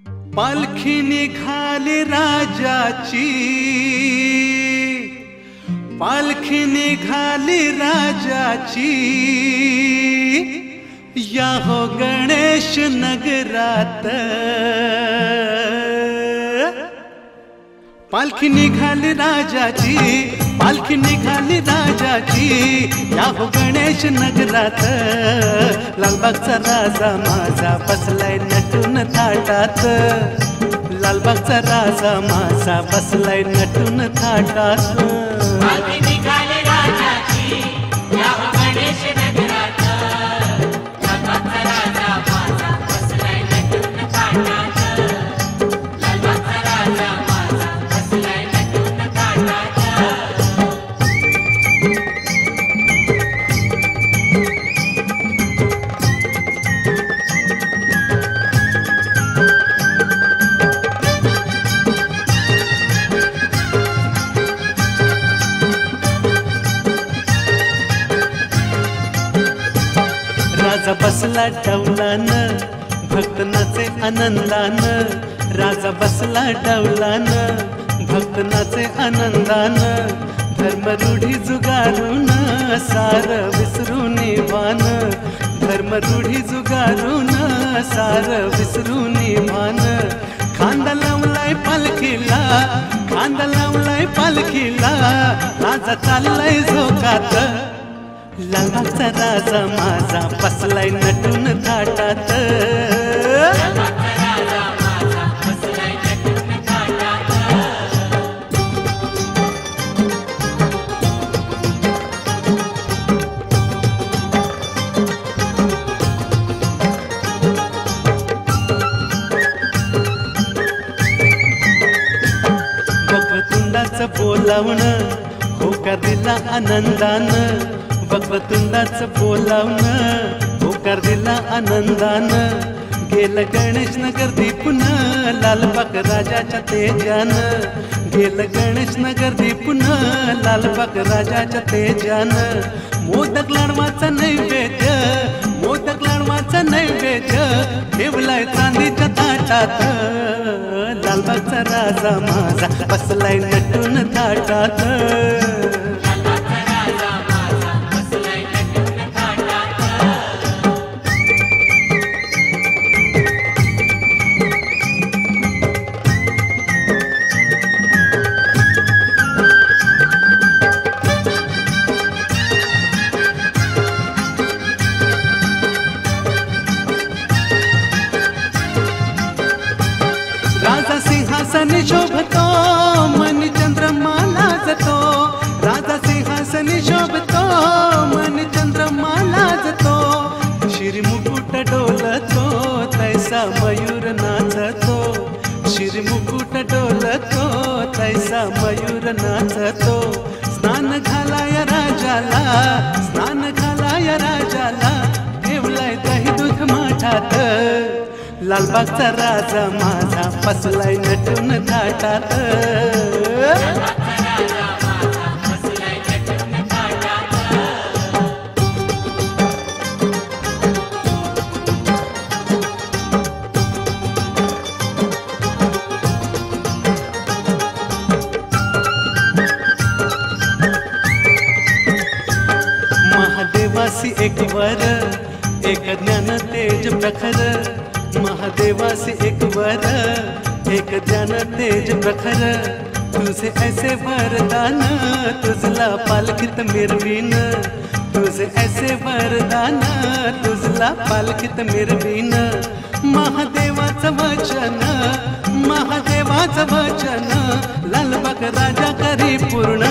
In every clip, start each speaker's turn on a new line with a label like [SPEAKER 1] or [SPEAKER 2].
[SPEAKER 1] पालखी निघाली राजाची, पालखी निघाली राजाची, या हो गणेश नगरात। पालखी निघाली राजाची, पालखी निघाली राजाची, या हो गणेश नगरात। लालबागचा राजा माझा बसलाय नटून थाटात, लालबागचा राजा माझा बसलाय नटून थाटात।
[SPEAKER 2] पालखी निघाली राजाची, या हो गणेश नगरात। लालबागचा राजा माझा बसलाय नटून थाटात, लालबागचा राजा माझा बसलाय नटून थाटात।
[SPEAKER 1] राजा बसला डौलान, भक्त नाचे आनंदान। राजा बसला डौलान, भक्त नाचे आनंदान। धर्मरूढी जुगारून सार विसरून भान, धर्मरूढी जुगारून सार विसरून भान। खांदा लावलाय पालखीला, खांदा लावलाय पालखीला, राजा चाललाय झोकात। लालबागचा राजा माझा बसलाय नटून थाटात,
[SPEAKER 2] लालबागचा राजा माझा बसलाय नटून थाटात।
[SPEAKER 1] वक्रतुंडाचं बोलावणं होकार दिला आनंदान, वक्रतुंडाचं बोलावणं होकार दिला आनंदान। गेलं गणेश नगर दीपून लालबाग राजाच्या तेजान, गेलं गणेश नगर दीपून लालबाग राजाच्या तेजान। मोदक लाडवाचा नैवेद्य, मोदक लाडवाचा नैवेद्य, ठेवलाय चांदीच्या ताटात। लालबागचा राजा माझा बसलाय नटून थाटात,
[SPEAKER 2] लालबागचा राजा माझा बसलाय नटून थाटात।
[SPEAKER 1] राजा सिंहासनी शोभतो, मन चंद्रमा लाजतो। राजा सिंहासनी शोभतो, मन चंद्रमा लाजतो। शिरमुकुट डोलतो, तैसा मयूर नाचतो। शिरमुकुट डोलतो, तैसा मयूर नाचतो। स्नान घालाय राजाला, स्नान घालाय राजाला, ठेवलाय दही दूध माठात। लालबागचा राजा माझा बसलाय नटून थाटात,
[SPEAKER 2] लालबागचा राजा माझा बसलाय नटून थाटात।
[SPEAKER 1] महादेवासी एक वर, एक ज्ञान तेज प्रखर। महादेवासी एक वर, एक ज्ञान तेज प्रखर। तुझे ऐसे वरदान, तुझला पालखीत मिरवीन। तुझे ऐसे वरदान, तुझला पालखीत मिरवीन। महादेवाचं वचन, महादेवाचं वचन, लालबाग राजा करी पूर्ण।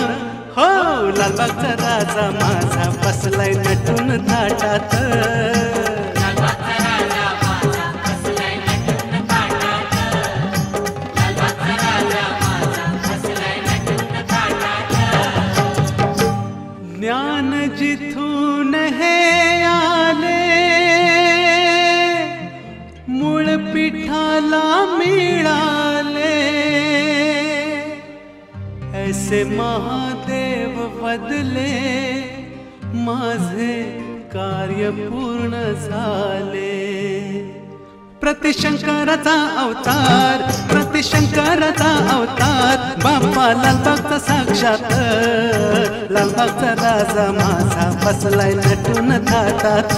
[SPEAKER 1] हो लालबागचा राजा माझा बसलाय नटून थाटात,
[SPEAKER 2] लालबागचा राजा माझा बसलाय नटून थाटात, लालबागचा राजा माझा बसलाय नटून थाटात।
[SPEAKER 1] ज्ञान जिथून हे आले, मूळ पिठाला मिळाले। ऐसे महादेव बदले, माझे कार्य पूर्ण झाले। प्रतिशंकराचा अवतार, प्रतिशंकराचा अवतार, बाप्पा लालबागचा साक्षात. लालबागचा राजा माझा बसलाय नटून थाटात.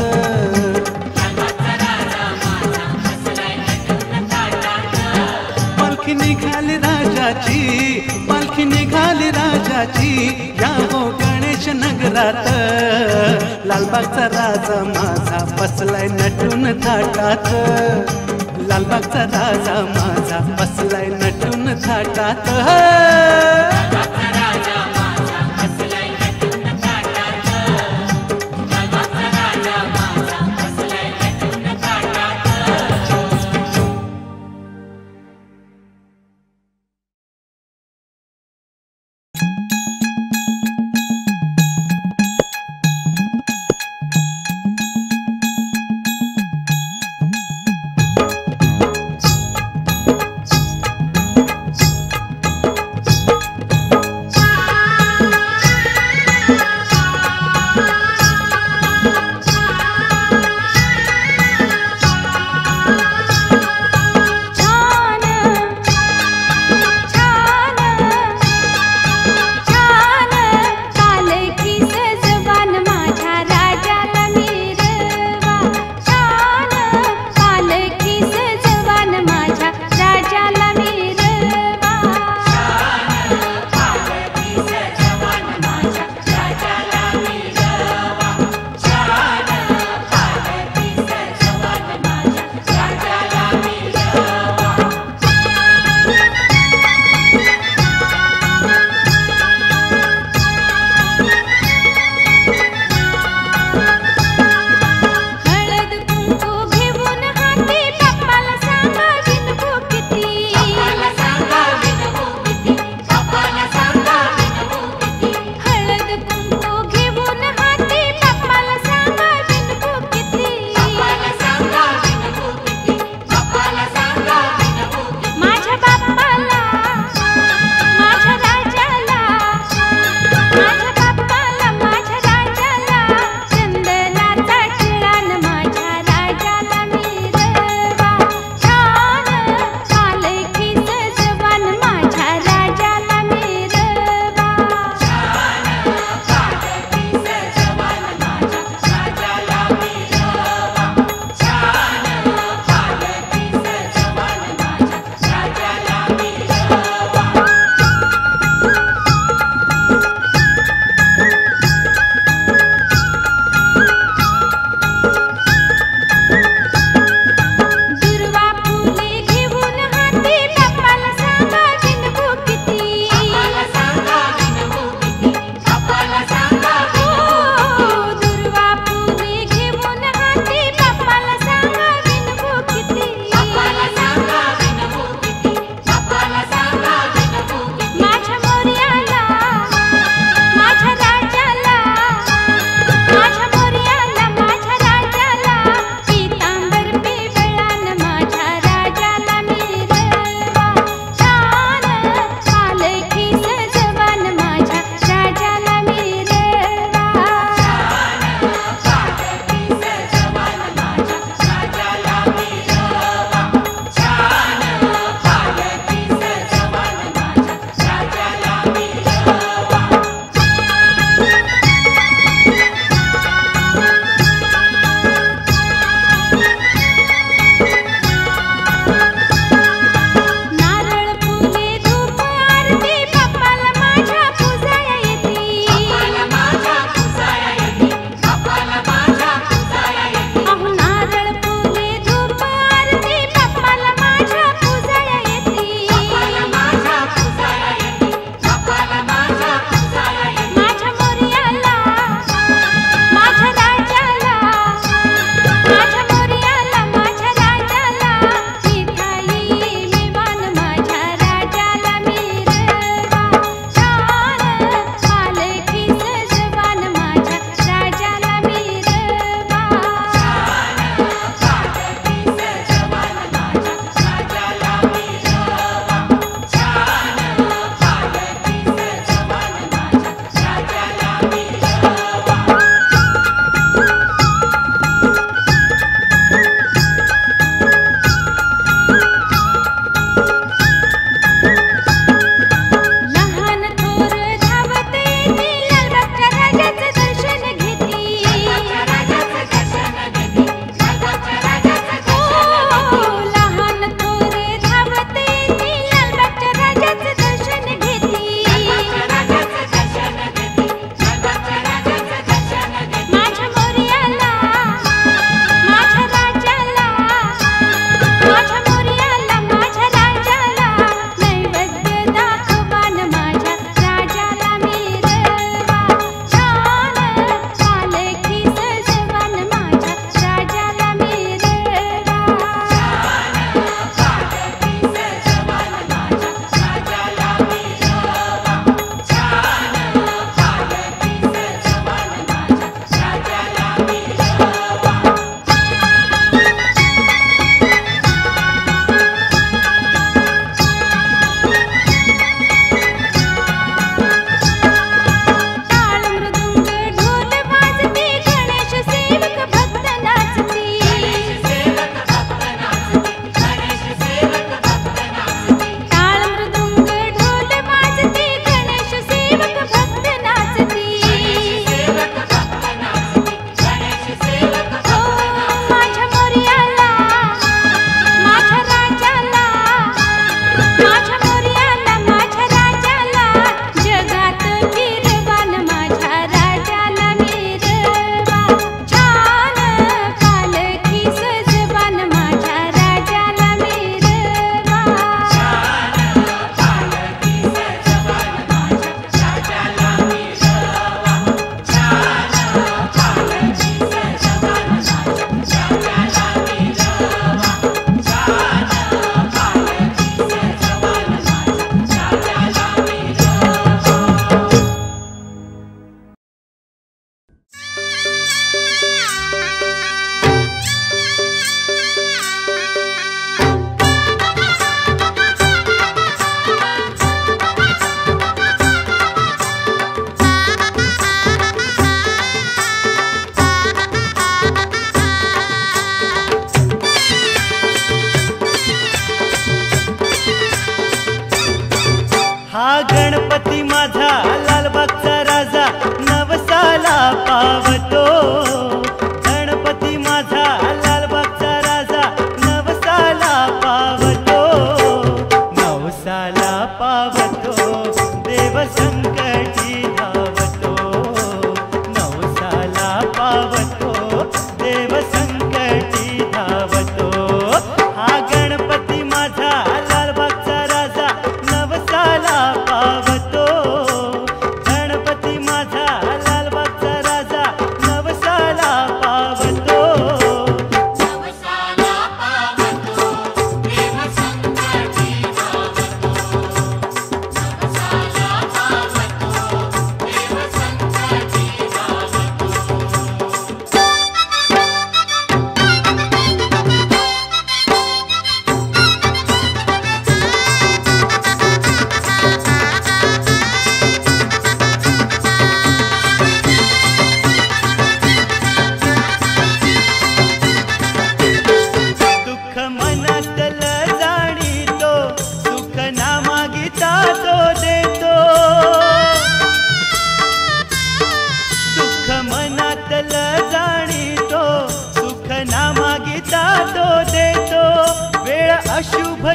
[SPEAKER 1] पालखी निघाली राजाची, पालखी निघाली राजाची, या हो गणेश नगरात. लालबागचा राजा माझा बसलाय नटून थाटात. लालबागचा राजा माझा बसलाय नटून थाटात.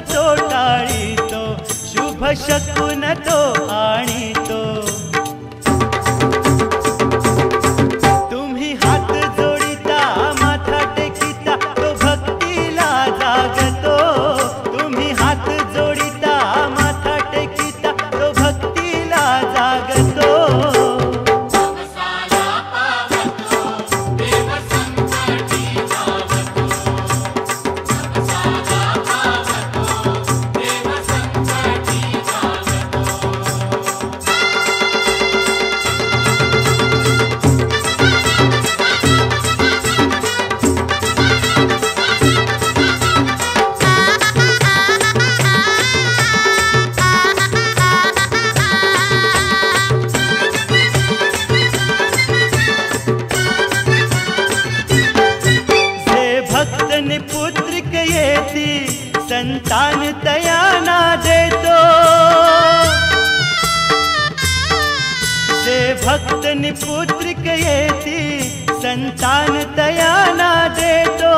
[SPEAKER 3] तो टाळीतो, शुभ शकुन तो आणीतो। तुम्ही हात जोडिता माथा टेकिता तो भक्तीला जागतो। तुम्ही हात जोडिता माथा टेकिता तो भक्तीला जागतो।
[SPEAKER 2] नवसाला पावतो देव संकटी धावतो। नवसाला पावतो देव संकटी धावतो।
[SPEAKER 3] जे भक्त निपुत्रिक येती संतान तयाना देतो। जे भक्त निपुत्रिक येती संतान तयाना देतो।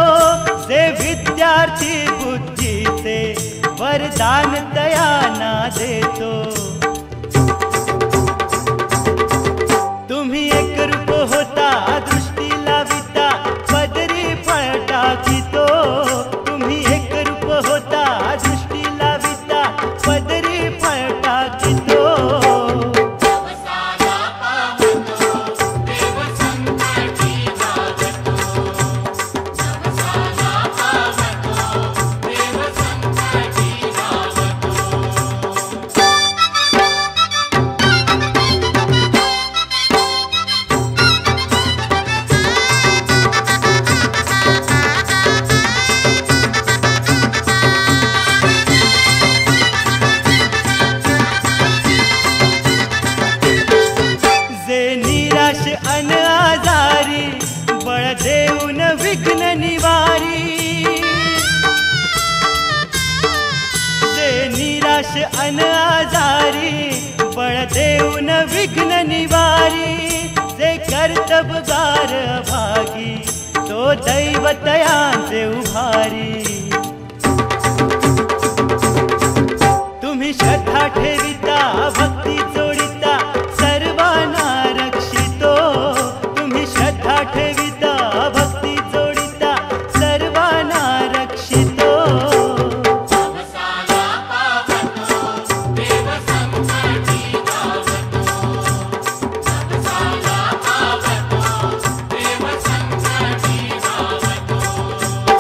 [SPEAKER 3] जे विद्यार्थी बुद्धीचे वरदान तयाना देतो। तुम्ही एक रूप होता दृष्टी लाविता पदरी फळ टाकितो। तुम्ही एक रूप होता दृष्टी लाविता पदरी फळ टाकितो।
[SPEAKER 2] नवसाला पावतो देव संकटी धावतो। नवसाला पावतो देव संकटी धावतो।
[SPEAKER 3] जे निराश अन आजारी बळ देऊन विघ्न निवारी। जे निराश अन आजारी बळ देऊन विघ्न निवारी। जे कर्तबगार भागी तो दैवतयांचे उभारी। तुम्ही श्रद्धा ठेविता भक्ती जोडिता सर्वांना रक्षितो। तुम्ही श्रद्धा ठेविता भक्ती जोडिता सर्वांना रक्षितो।
[SPEAKER 2] नवसाला पावतो देव संकटी धावतो। नवसाला पावतो देव संकटी धावतो।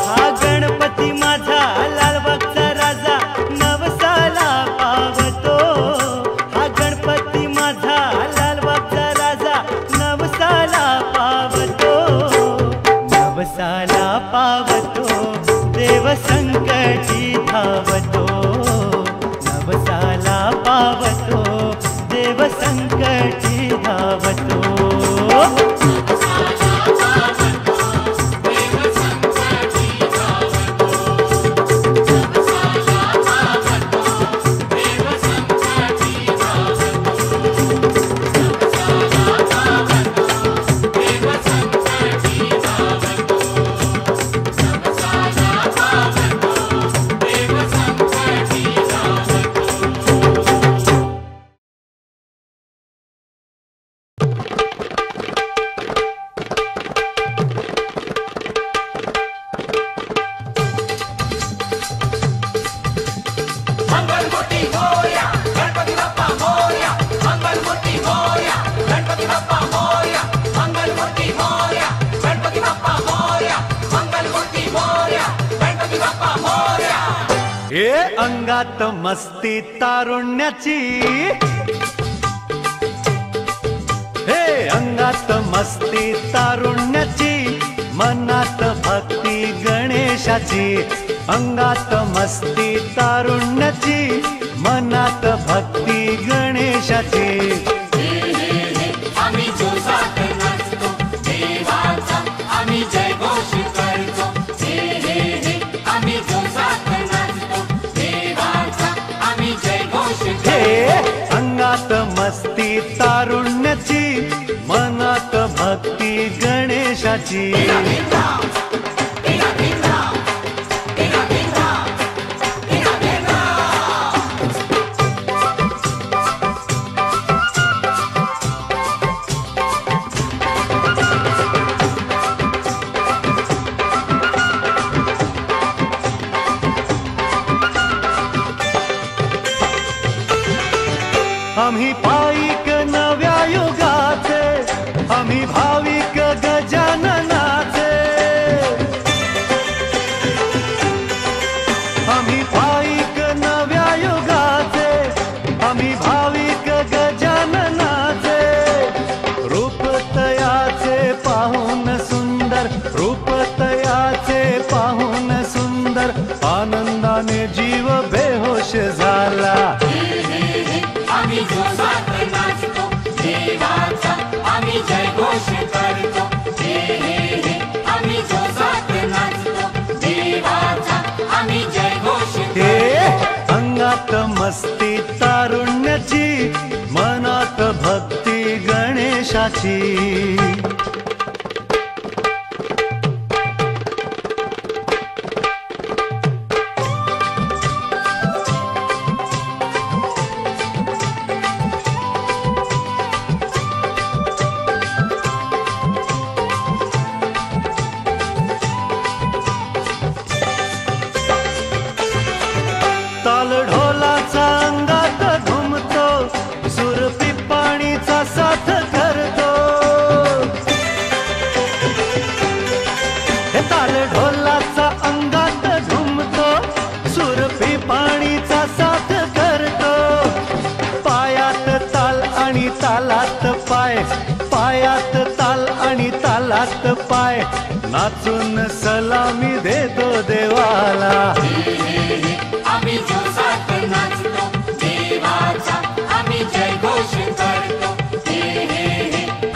[SPEAKER 3] हा गणपती माझा लालबागचा राजा नवसाला पावतो। हा गणपती माझा लालबागचा राजा नवसाला पावतो। नवसाला पावतो देव संकटी धावतो। नवसाला पावतो देव संकटी धावतो।
[SPEAKER 2] नवसाला पावतो देव संकटी धावतो। नवसाला पावतो देव संकटी धावतो। नवसाला पावतो देव संकटी धावतो। नवसाला पावतो देव संकटी धावतो।
[SPEAKER 4] मंगलमूर्ती मोरया गणपती बाप्पा मोरया। मंगलमूर्ती मोरया गणपती बाप्पा मोरया। मंगलमूर्ती मोरया गणपती बाप्पा मोरया। मंगलमूर्ती मोरया गणपती बाप्पा मोरया।
[SPEAKER 1] हे अंगात मस्ती तारुण्याची, हे अंगात मस्ती तारुण्याची, मनात भक्ती गणेशाची। अंगात मस्ती तारुण्याची, मनात भक्ती गणेशाची।
[SPEAKER 2] आम्ही जोशात नाचतो देवाचा आम्ही जयघोष करतो। हे हे हे आम्ही जोशात नाचतो देवाचा आम्ही जयघोष
[SPEAKER 1] हे
[SPEAKER 2] करतो।
[SPEAKER 1] अंगात मस्ती तारुण्याची, मनात भक्ती गणेशाची। आम्ही पायिक नव्या युगाचे, आम्ही भाविक गजाननाचे, आम्ही पायिक नव्या युगाचे, आम्ही भाविक गजाननाचे, रूप तयाचे पाहून सुंदर, रूप तयाचे पाहून सुंदर, आनंदाने जीव बेहोश झाला।
[SPEAKER 2] आम्ही जोशात नाचतो देवाचा, आम्ही जयघोष करतो, आम्ही जोशात नाचतो देवाचा, आम्ही जयघोष करतो।
[SPEAKER 1] अंगात मस्ती तारुण्याची, मनात भक्ती गणेशाची। ताल ढोलाचा अंगात घुमतो, सुर पिपाणीचा साथ करतो, हे ताल ढोलाचा अंगात घुमतो, सुर पिपाणीचा साथ करतो, पायात ताल आणि तालात पाय, पायात ताल आणि तालात पाय, नाचून सलामी देतो देवाला।
[SPEAKER 2] आम्ही जोशात नाचतो देवाचा, आम्ही जयघोष करतो,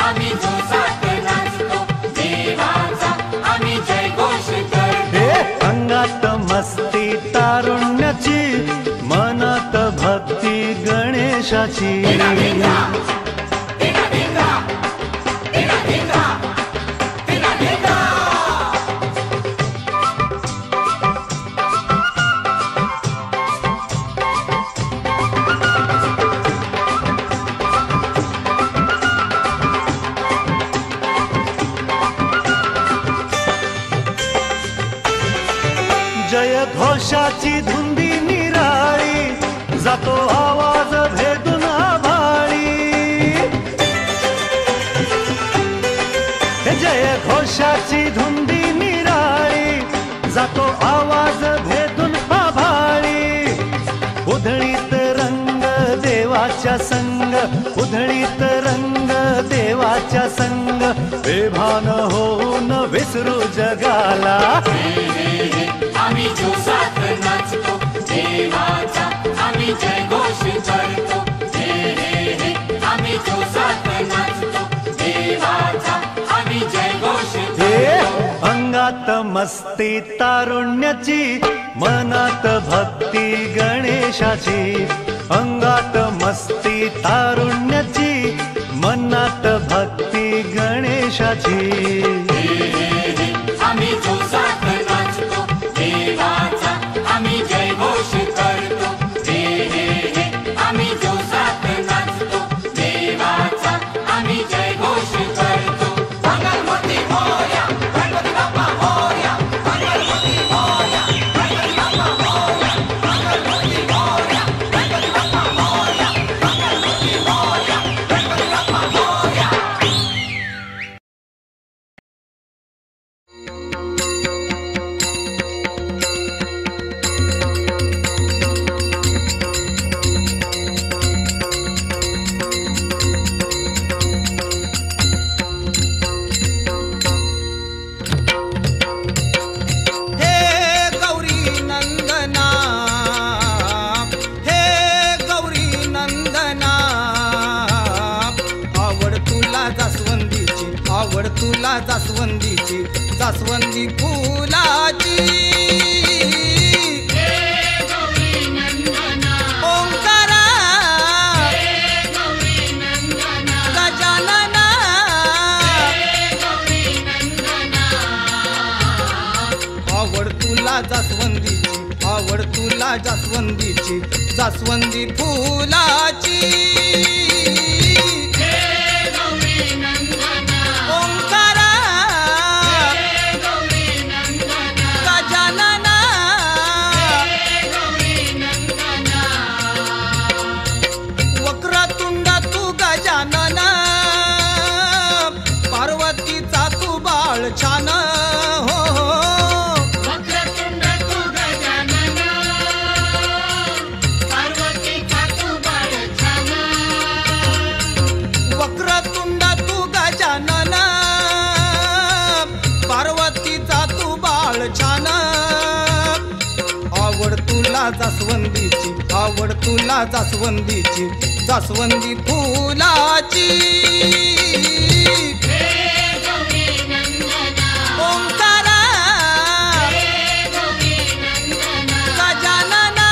[SPEAKER 2] आम्ही जोशात नाचतो देवाचा, आम्ही जयघोष करतो।
[SPEAKER 1] अंगात मस्ती तारुण्याची, मनात भक्ती गणेशाची। जय घोषाची धुंदी निराळी, जातो आवाज भेदून आभाळी, जय घोषाची धुंदी निराळी, जातो आवाज भेदून आभाळी, उधळीत रंग देवाच्या संग, उधळीत रंग देवाच्या संग, बेभान होऊन विसरू जगाला।
[SPEAKER 2] आम्ही जोशात नाचतो देवाचा, आम्ही जयघोष करतो, आम्ही जोशात नाचतो देवाचा, आम्ही जयघोष करतो।
[SPEAKER 1] अंगात मस्ती तारुण्याची, मनात भक्ती गणेशाची। अंगात मस्ती तारुण्याची, मनात भक्ती गणेशाची।
[SPEAKER 2] आम्ही जोशात नाचतो देवाचा, आम्ही जयघोष करतो, आम्ही जोशात नाचतो देवाचा, आम्ही जयघोष करतो।
[SPEAKER 4] मंगलमूर्ती मोरया, गणपती बाप्पा मोरया, मंगलमूर्ती मोरया, गणपती बाप्पा मोरया, मंगलमूर्ती मोरया, गणपती बाप्पा मोरया, मंगलमूर्ती मोरया, गणपती बाप्पा मोरया।
[SPEAKER 3] तुला जास्वंदीची जास्वंदी फुलाची ओंकारा गजानना आवड तुला जास्वंदीची आवड तुला जास्वंदीची जास्वंदी फुलाची वक्रतुंड
[SPEAKER 5] जास्वंदीची आवड तुला जास्वंदीची जास्वंदी फुलाची ओंकारा गजानना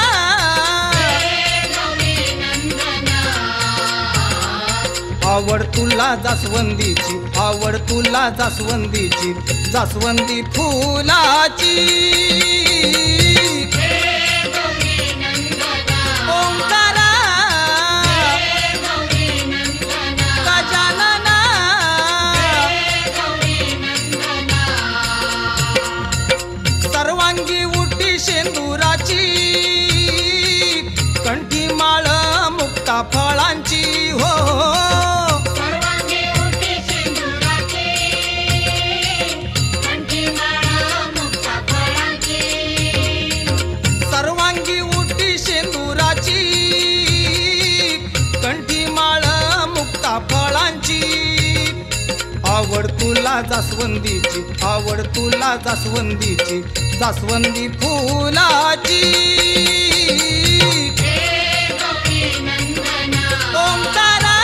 [SPEAKER 5] आवड तुला जास्वंदीची आवड तुला जास्वंदीची जास्वंदी फुलाची ओंकारा गजानना सर्वांगी उटी शेंदुराची कंठी माळ मुक्ता फळांची हो सर्वांगी उटी शेंदुराची कंठी माळ मुक्ता फळांची आवड तुला जास्वंदीची आवड तुला जास्वंदीची जास्वंदी फुलाची ओंकारा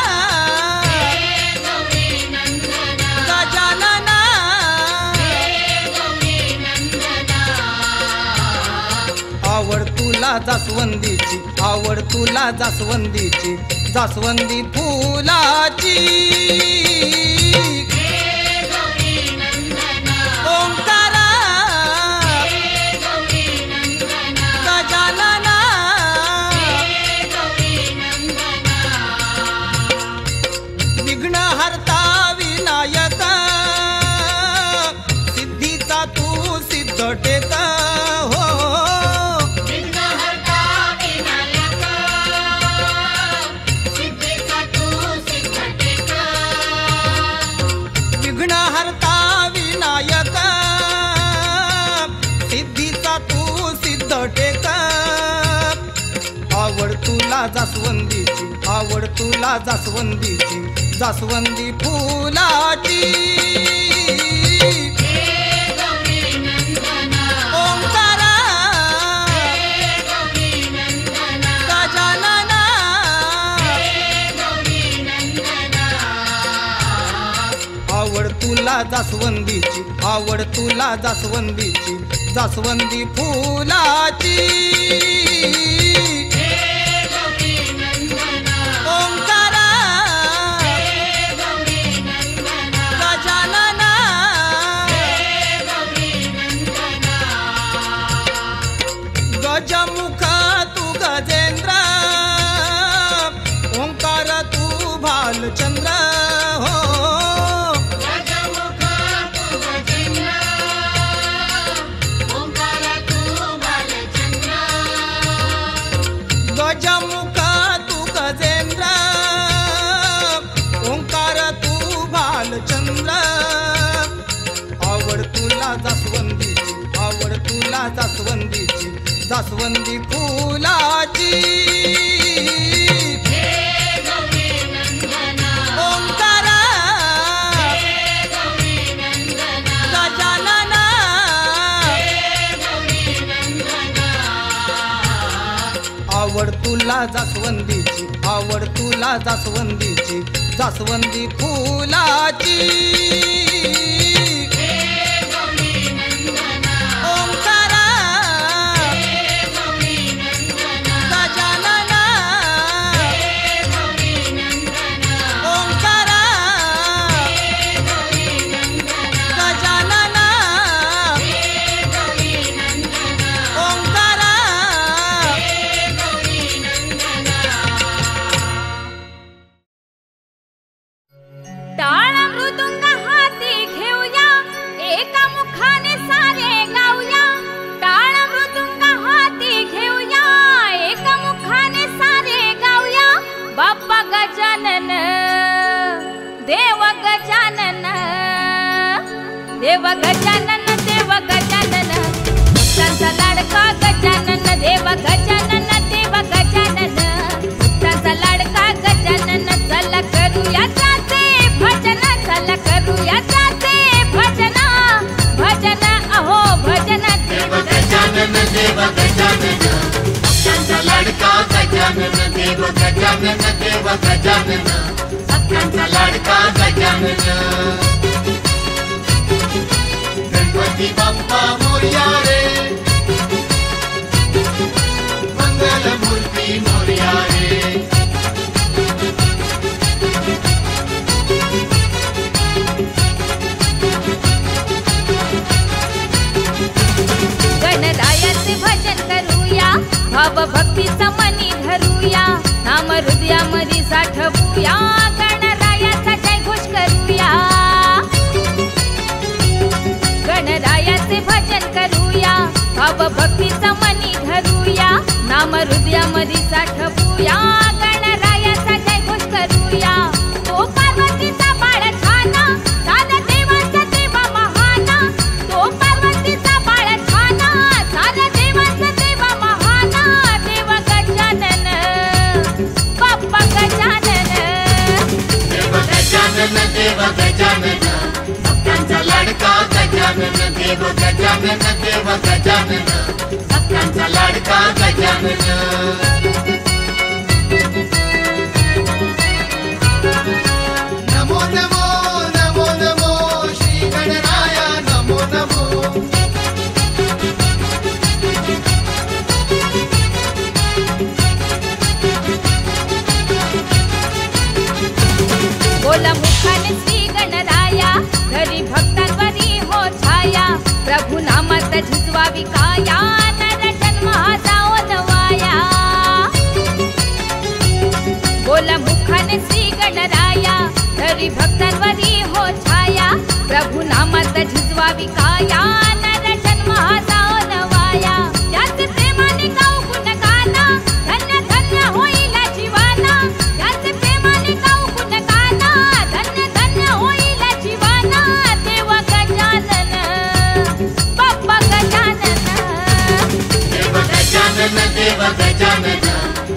[SPEAKER 5] गजानना आवड तुला जास्वंदीची आवड तुला जास्वंदीची जास्वंदी फुलाची ओंकारा गजानना विघ्नहर्ता विनायक सिद्धीचा तू सिद्ध टेक हो विघ्नहर्ता विनायक सिद्धीचा तू सिद्ध टेक आवड तुला जास्वंदीची आवड तुला जास्वंदीची जास्वंदी फुलाची ओंकारा गजानना आवड तुला जास्वंदीची आवड तुला जास्वंदीची जास्वंदी फुलाची ओंकारा गजानना गजमुख तू गजेंद्र ओंकार तू भालचंद्र हो गजमुख तू गजेंद्र ओंकार तू भालचंद्र आवड तुला जास्वंदीची आवड तुला जास्वंदीची जास्वंदी फुलाची ओंकारा गजानना आवड तुला जास्वंदीची आवड तुला जास्वंदीची जास्वंदी फुलाची ओंकारा गजानना ओंकारा गजानना ओंकारा
[SPEAKER 6] टाळ मृदुंग हाती घेऊया एका मुखाने सारे गाऊया टाळ मृदुंग हाती घेऊया एका मुखाने सारे गाऊया बाप्पा गजानन देव गजानन देव गजानन देव गजानन भक्तांचा लाडका गजानन देव गजानन देव गजानन भक्तांचा लाडका गजानन चला करूया जाते भजन चला करूया जाते भजन भजन अहो भजन
[SPEAKER 2] देव गजानन लाडका गजानन देव गजानन देव गजानन भक्तांचा लाडका गजानन गणपती बाप्पा मोरया रे मंगल मूर्ती मोरया रे
[SPEAKER 6] गणरायाचे भजन करूया भाव भक्तीचा मनी धरूया नाम हृदयामध्ये साठवूया गणरायाचा जय घोष करूया गणरायाचे भजन करूया भाव भक्तीचा मनी धरूया नाम हृदयामध्ये साठवूया गणरायाचा जय घोष करूया तो पार्वतीचा बाळ छाना साधा देवाचा देवा महाना तो पार्वतीचा बाळ छाना साधा देवाचा देवा महाना देव गजानन बाप्पा गजानन
[SPEAKER 2] देव गजानन देव गजानन भक्तांचा लाडका गजानन देव गजानन देव गजानन भक्तांचा लाडका गजानन नमो नमो नमो नमो श्री गणराया नमो नमो
[SPEAKER 6] बोला मुखाने श्री गणराया घरी भक्तांवरी हो छाया प्रभु नामात झिजवावी काया नर जन्म हा जाओ नवाया बोला मुखाने श्री गणराया घरी भक्तांवरी हो छाया प्रभु नामात झिजवावी काया नर जन्म हा जाओ नवाया त्याचे प्रेमाने गाऊ गुणगाना धन्य धन्य होईल जीवाना त्याचे प्रेमाने गाऊ गुणगाना धन्य धन्य होईल जीवाना देव गजानन बाप्पा गजानन
[SPEAKER 2] देव गजानन देव गजानन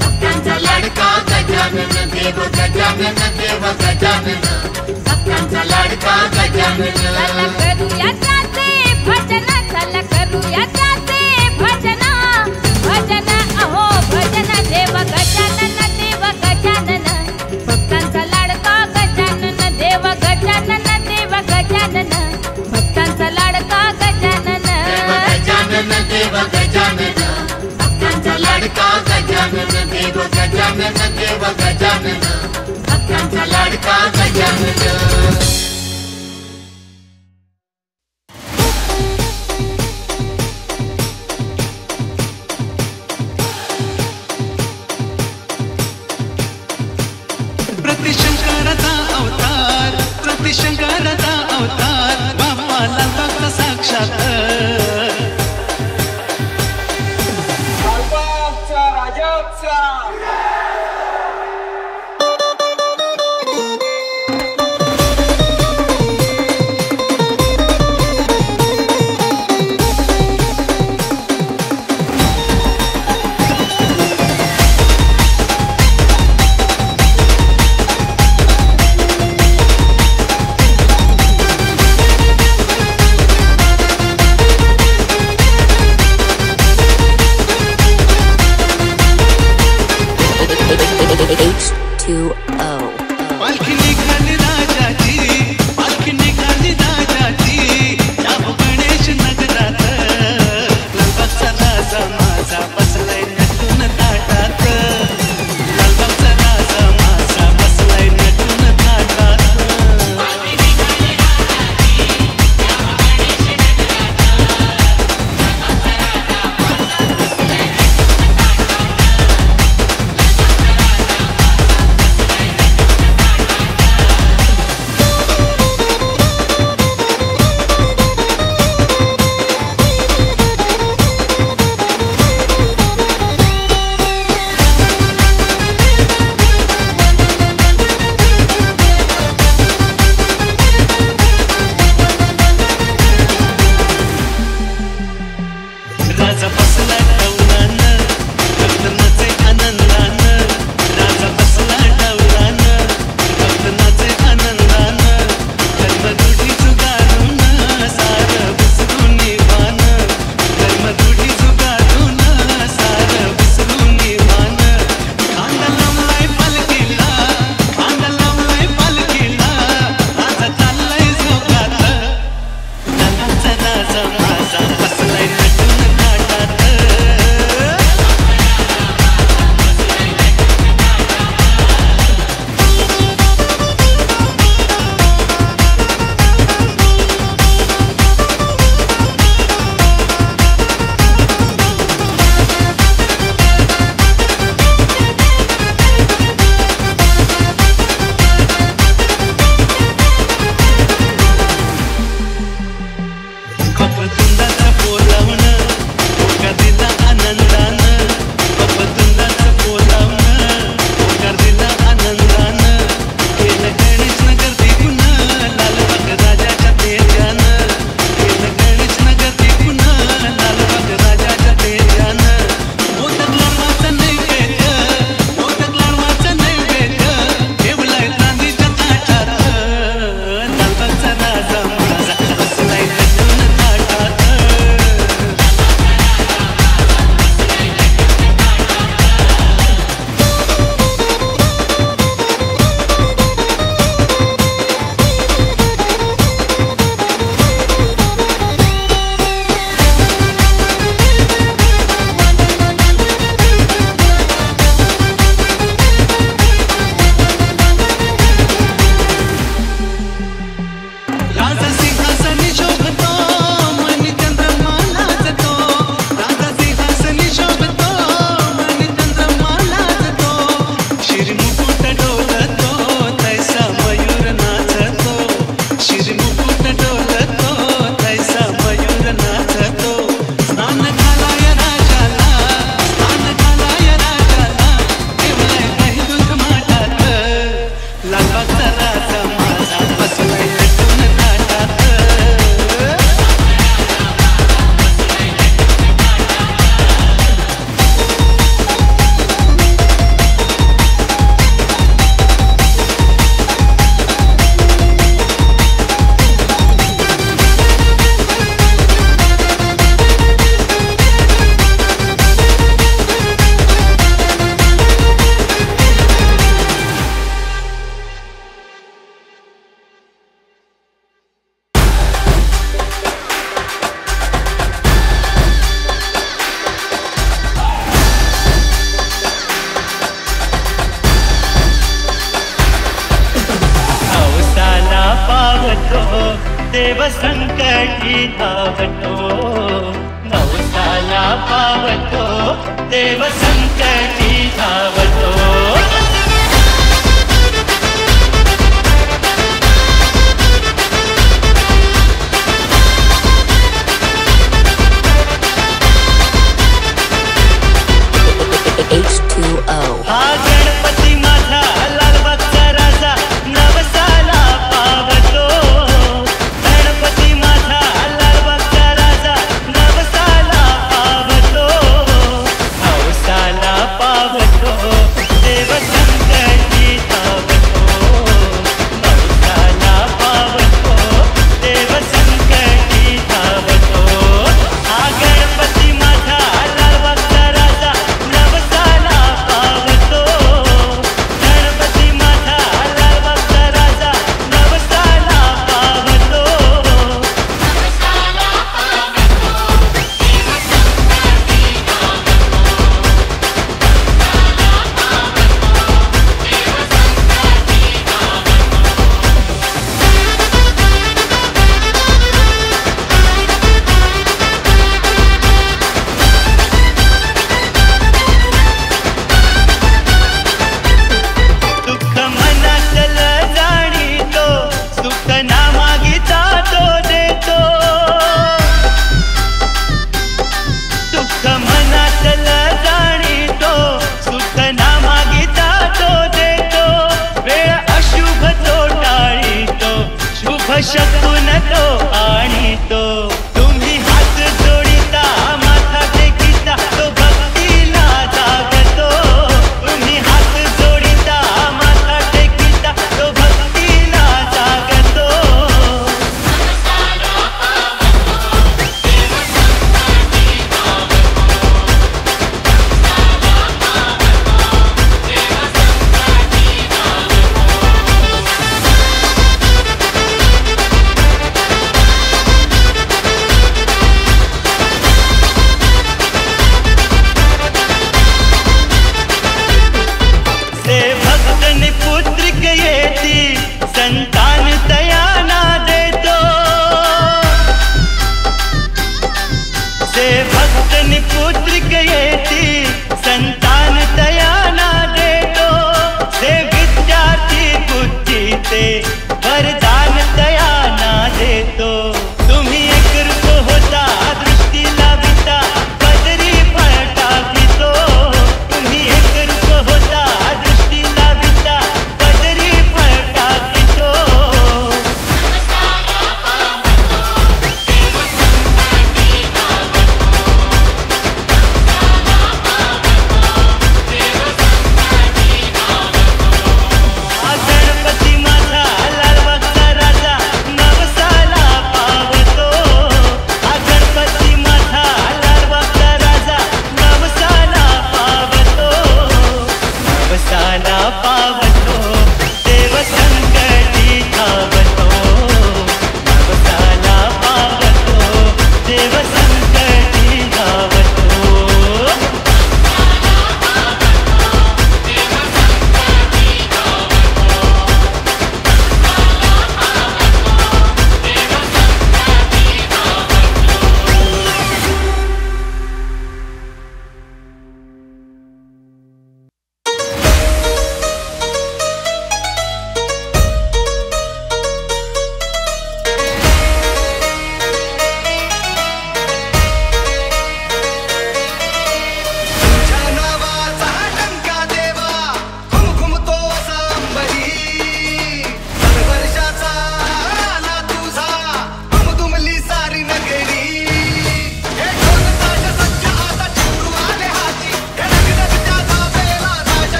[SPEAKER 2] भक्तांचा लाडका गजानन देव गजानन देव गजानन भक्तांचा लाडका गजानन
[SPEAKER 6] चला करूया त्याचे भजन चला करूया त्याचे भजन भजन अहो भजन देव गजानन देव गजानन भक्तांचा लाडका गजानन देव गजानन देव गजानन भक्तांचा लाडका गजानन
[SPEAKER 2] देव गजानन देव गजानन भक्तांचा लाडका गजानन देव गजानन देव गजानन भक्तांचा लाडका गजानन
[SPEAKER 1] प्रतिशंकराचा अवतार प्रतिशंकराचा अवतार बाप्पाला फक्त साक्षात पालखी निघाली राजाची पालखी निघाली राजाची जाऊ गणेश नगरात लालबागचा राजा माझा बसलाय नटून ताटात लालबागचा राजा माझा बसलाय नटून ताटात
[SPEAKER 3] देव संकटी धावतो, नवसाला पावतो, देव संकटी धावतो.
[SPEAKER 7] H2O.
[SPEAKER 3] हा गणपती माझा लालबागचा राजा, नवसाला पावतो. गणपती माझा लालबागचा राजा, नवसाला पावतो, नवसाला पावतो.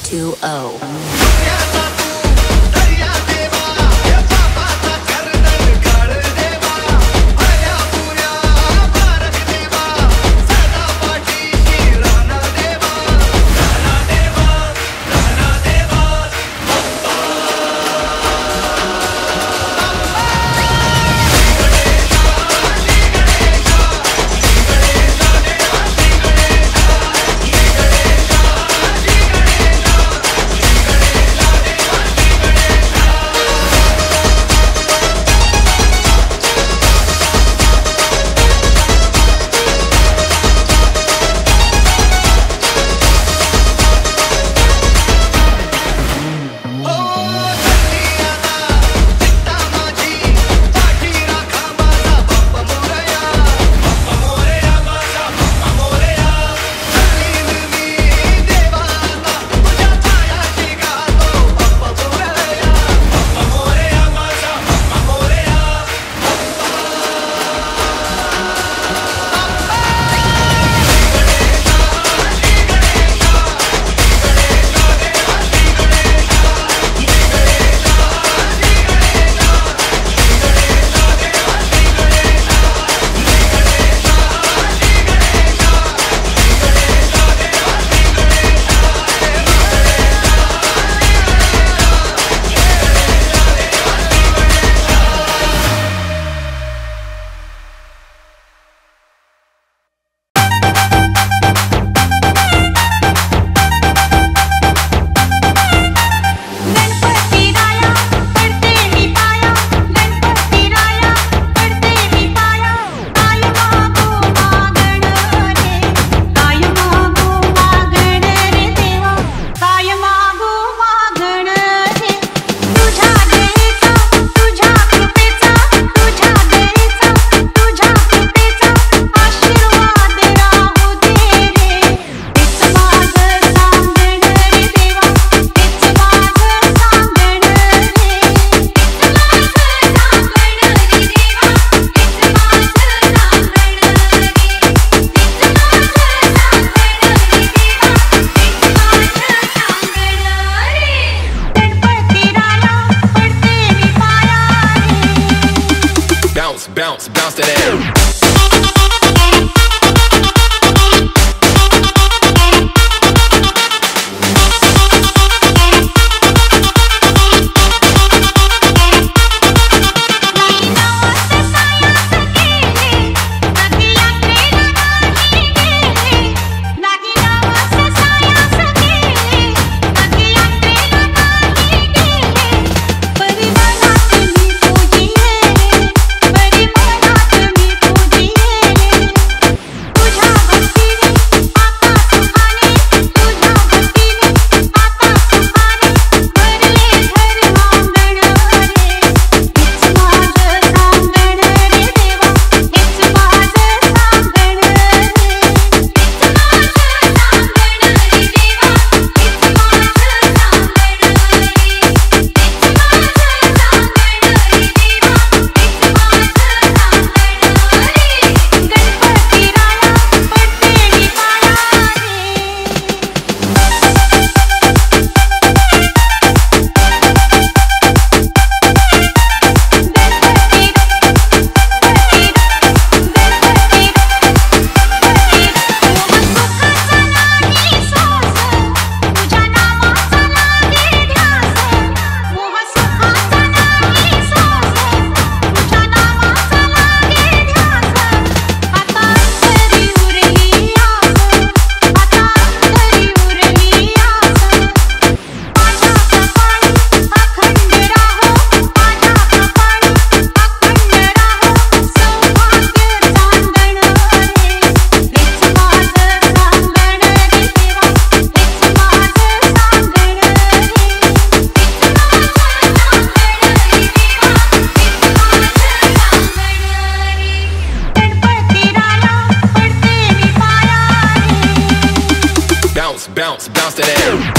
[SPEAKER 6] 620.
[SPEAKER 7] bounce, bounce to that. Bounce, bounce to that.